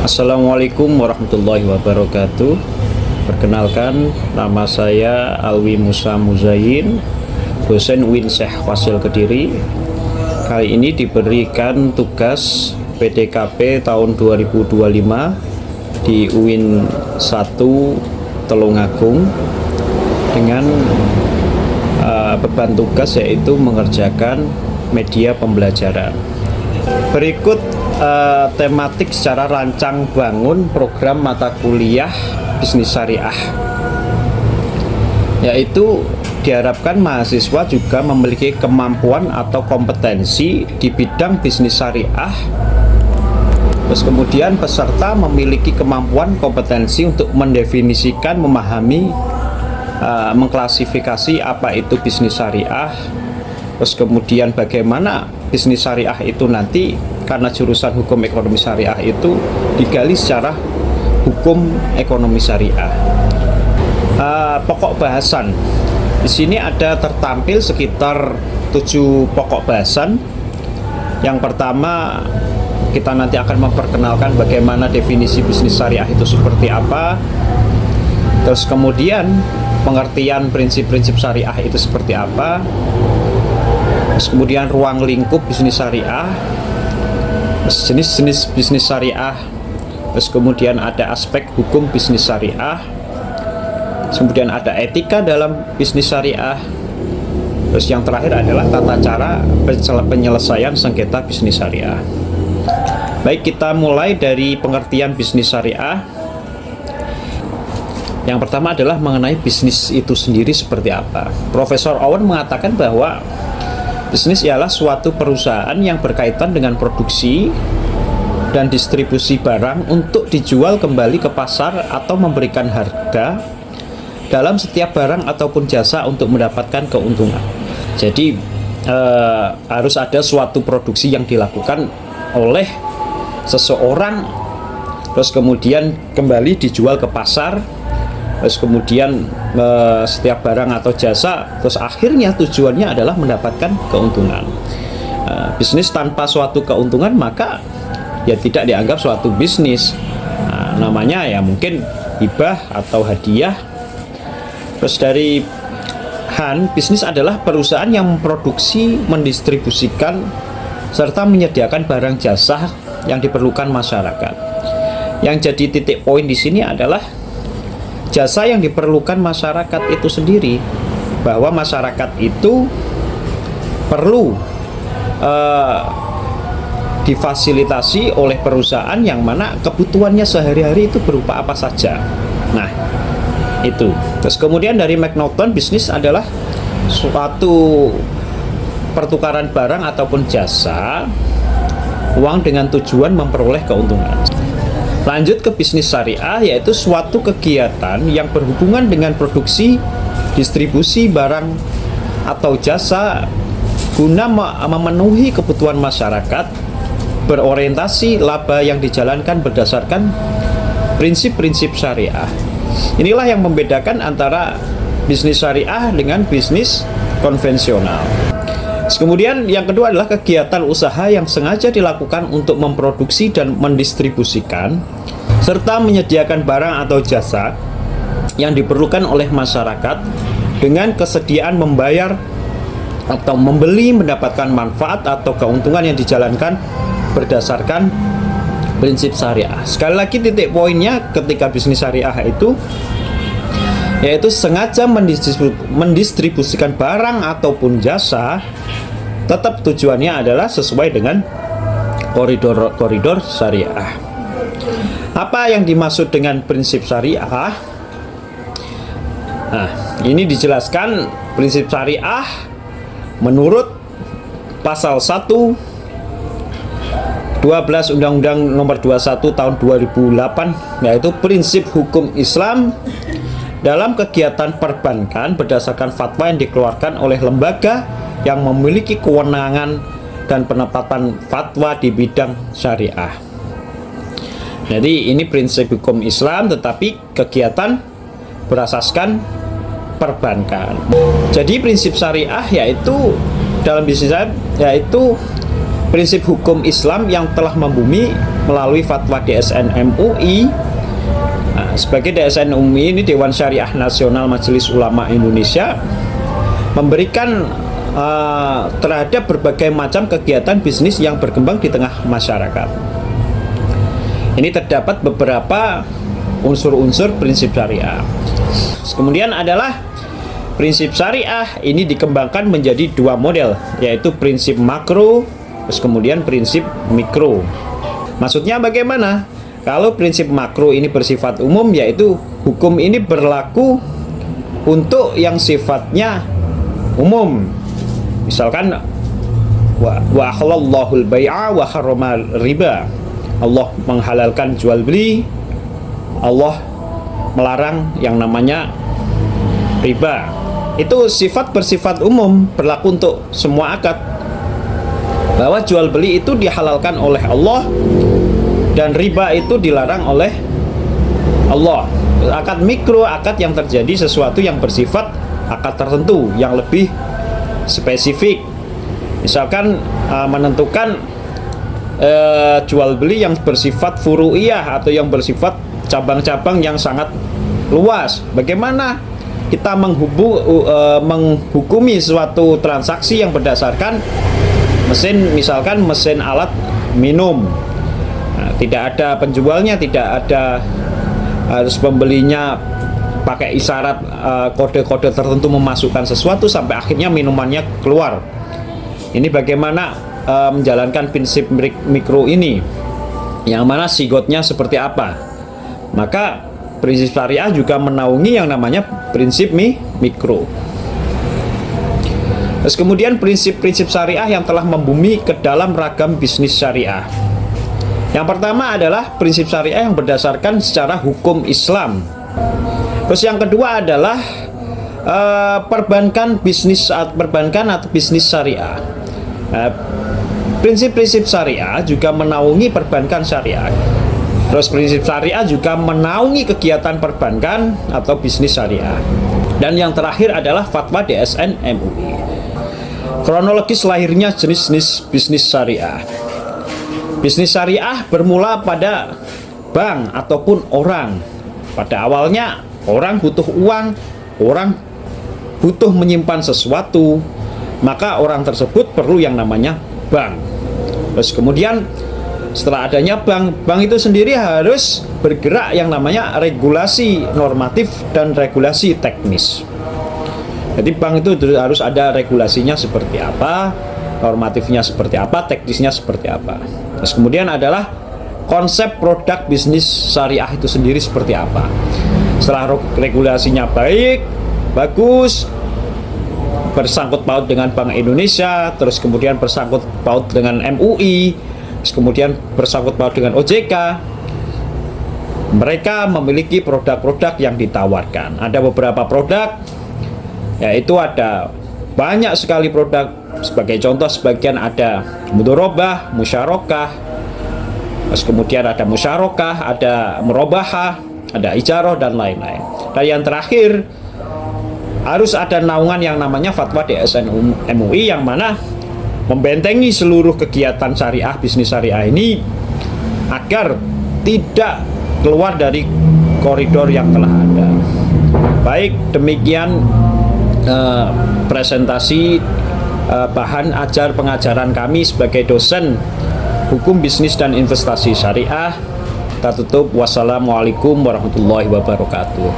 Assalamualaikum warahmatullahi wabarakatuh. Perkenalkan, nama saya Alwi Musa Muzain, dosen UIN Syekh Fasil Kediri. Kali ini diberikan tugas PDKP tahun 2025 di UIN 1 Tulungagung dengan beban tugas yaitu mengerjakan media pembelajaran. Berikut tematik secara rancang bangun program mata kuliah bisnis syariah, yaitu diharapkan mahasiswa juga memiliki kemampuan atau kompetensi di bidang bisnis syariah. Terus kemudian peserta memiliki kemampuan kompetensi untuk mendefinisikan, memahami, mengklasifikasi apa itu bisnis syariah. Terus kemudian bagaimana bisnis syariah itu nanti, karena jurusan hukum ekonomi syariah itu digali secara hukum ekonomi syariah. Pokok bahasan di sini ada tertampil sekitar 7 pokok bahasan. Yang pertama, kita nanti akan memperkenalkan bagaimana definisi bisnis syariah itu seperti apa. Terus kemudian pengertian prinsip-prinsip syariah itu seperti apa. Terus kemudian ruang lingkup bisnis syariah, jenis-jenis bisnis syariah. Terus kemudian ada aspek hukum bisnis syariah. Kemudian ada etika dalam bisnis syariah. Terus yang terakhir adalah tata cara penyelesaian sengketa bisnis syariah. Baik, kita mulai dari pengertian bisnis syariah. Yang pertama adalah mengenai bisnis itu sendiri seperti apa. Profesor Owen mengatakan bahwa bisnis ialah suatu perusahaan yang berkaitan dengan produksi dan distribusi barang untuk dijual kembali ke pasar atau memberikan harga dalam setiap barang ataupun jasa untuk mendapatkan keuntungan. Jadi harus ada suatu produksi yang dilakukan oleh seseorang, terus kemudian kembali dijual ke pasar, terus kemudian setiap barang atau jasa, terus akhirnya tujuannya adalah mendapatkan keuntungan. Bisnis tanpa suatu keuntungan maka ya tidak dianggap suatu bisnis. Namanya ya mungkin hibah atau hadiah. Terus dari Han, bisnis adalah perusahaan yang memproduksi, mendistribusikan, serta menyediakan barang jasa yang diperlukan masyarakat. Yang jadi titik poin di sini adalah jasa yang diperlukan masyarakat itu sendiri, bahwa masyarakat itu perlu difasilitasi oleh perusahaan yang mana kebutuhannya sehari-hari itu berupa apa saja. Nah, itu. Terus kemudian dari McNaughton, bisnis adalah suatu pertukaran barang ataupun jasa uang dengan tujuan memperoleh keuntungan. Lanjut ke bisnis syariah, yaitu suatu kegiatan yang berhubungan dengan produksi, distribusi barang atau jasa guna memenuhi kebutuhan masyarakat, berorientasi laba yang dijalankan berdasarkan prinsip-prinsip syariah. Inilah yang membedakan antara bisnis syariah dengan bisnis konvensional. Kemudian yang kedua adalah kegiatan usaha yang sengaja dilakukan untuk memproduksi dan mendistribusikan serta menyediakan barang atau jasa yang diperlukan oleh masyarakat dengan kesediaan membayar atau membeli, mendapatkan manfaat atau keuntungan yang dijalankan berdasarkan prinsip syariah. Sekali lagi titik poinnya ketika bisnis syariah itu yaitu sengaja mendistribusikan barang ataupun jasa, tetap tujuannya adalah sesuai dengan koridor syariah. Apa yang dimaksud dengan prinsip syariah? Nah, ini dijelaskan prinsip syariah menurut pasal 1 12 Undang-Undang Nomor 21 Tahun 2008, yaitu prinsip hukum Islam dalam kegiatan perbankan berdasarkan fatwa yang dikeluarkan oleh lembaga yang memiliki kewenangan dan penetapan fatwa di bidang syariah. Jadi ini prinsip hukum Islam, tetapi kegiatan berasaskan perbankan. Jadi prinsip syariah yaitu dalam bisnis yaitu prinsip hukum Islam yang telah membumi melalui fatwa DSN MUI. Nah, sebagai DSN MUI ini, Dewan Syariah Nasional Majelis Ulama Indonesia, memberikan terhadap berbagai macam kegiatan bisnis yang berkembang di tengah masyarakat. Ini terdapat beberapa unsur-unsur prinsip syariah. Kemudian adalah prinsip syariah ini dikembangkan menjadi dua model, yaitu prinsip makro, terus kemudian prinsip mikro. Maksudnya bagaimana? Kalau prinsip makro ini bersifat umum, yaitu hukum ini berlaku untuk yang sifatnya umum. Misalkan wa halallahu al-bai'a wa harrama riba. Allah menghalalkan jual beli, Allah melarang yang namanya riba. Itu sifat bersifat umum, berlaku untuk semua akad. Bahwa jual beli itu dihalalkan oleh Allah dan riba itu dilarang oleh Allah. Akad mikro, akad yang terjadi sesuatu yang bersifat akad tertentu yang lebih spesifik. Misalkan menentukan jual beli yang bersifat furu'iyah atau yang bersifat cabang-cabang yang sangat luas. Bagaimana kita menghukumi suatu transaksi yang berdasarkan mesin, misalkan mesin alat minum. Nah, tidak ada penjualnya, tidak ada harus pembelinya pakai isyarat kode-kode tertentu memasukkan sesuatu sampai akhirnya minumannya keluar. Ini bagaimana menjalankan prinsip mikro ini, yang mana sigotnya seperti apa. Maka prinsip syariah juga menaungi yang namanya prinsip mikro. Terus kemudian prinsip-prinsip syariah yang telah membumi ke dalam ragam bisnis syariah. Yang pertama adalah prinsip syariah yang berdasarkan secara hukum Islam. Terus yang kedua adalah perbankan atau bisnis syariah. Prinsip-prinsip syariah juga menaungi perbankan syariah. Terus prinsip syariah juga menaungi kegiatan perbankan atau bisnis syariah. Dan yang terakhir adalah fatwa DSN MUI. Kronologis lahirnya jenis-jenis bisnis syariah. Bisnis syariah bermula pada bank ataupun orang. Pada awalnya orang butuh uang, orang butuh menyimpan sesuatu, maka orang tersebut perlu yang namanya bank. Terus kemudian setelah adanya bank itu sendiri harus bergerak yang namanya regulasi normatif dan regulasi teknis. Jadi bank itu harus ada regulasinya seperti apa, normatifnya seperti apa, teknisnya seperti apa. Terus kemudian adalah konsep produk bisnis syariah itu sendiri seperti apa. Setelah regulasinya baik, bagus, bersangkut paut dengan Bank Indonesia, terus kemudian bersangkut paut dengan MUI, terus kemudian bersangkut paut dengan OJK. Mereka memiliki produk-produk yang ditawarkan. Ada beberapa produk, yaitu ada banyak sekali produk. Sebagai contoh, sebagian ada mudorobah, musyarakah, terus kemudian ada musyarakah, ada murabahah, ada ijaroh, dan lain-lain. Dan yang terakhir, harus ada naungan yang namanya fatwa DSN MUI, yang mana membentengi seluruh kegiatan syariah, bisnis syariah ini agar tidak keluar dari koridor yang telah ada. Baik, demikian presentasi bahan ajar pengajaran kami sebagai dosen hukum bisnis dan investasi syariah. Kita tutup. Wassalamualaikum warahmatullahi wabarakatuh.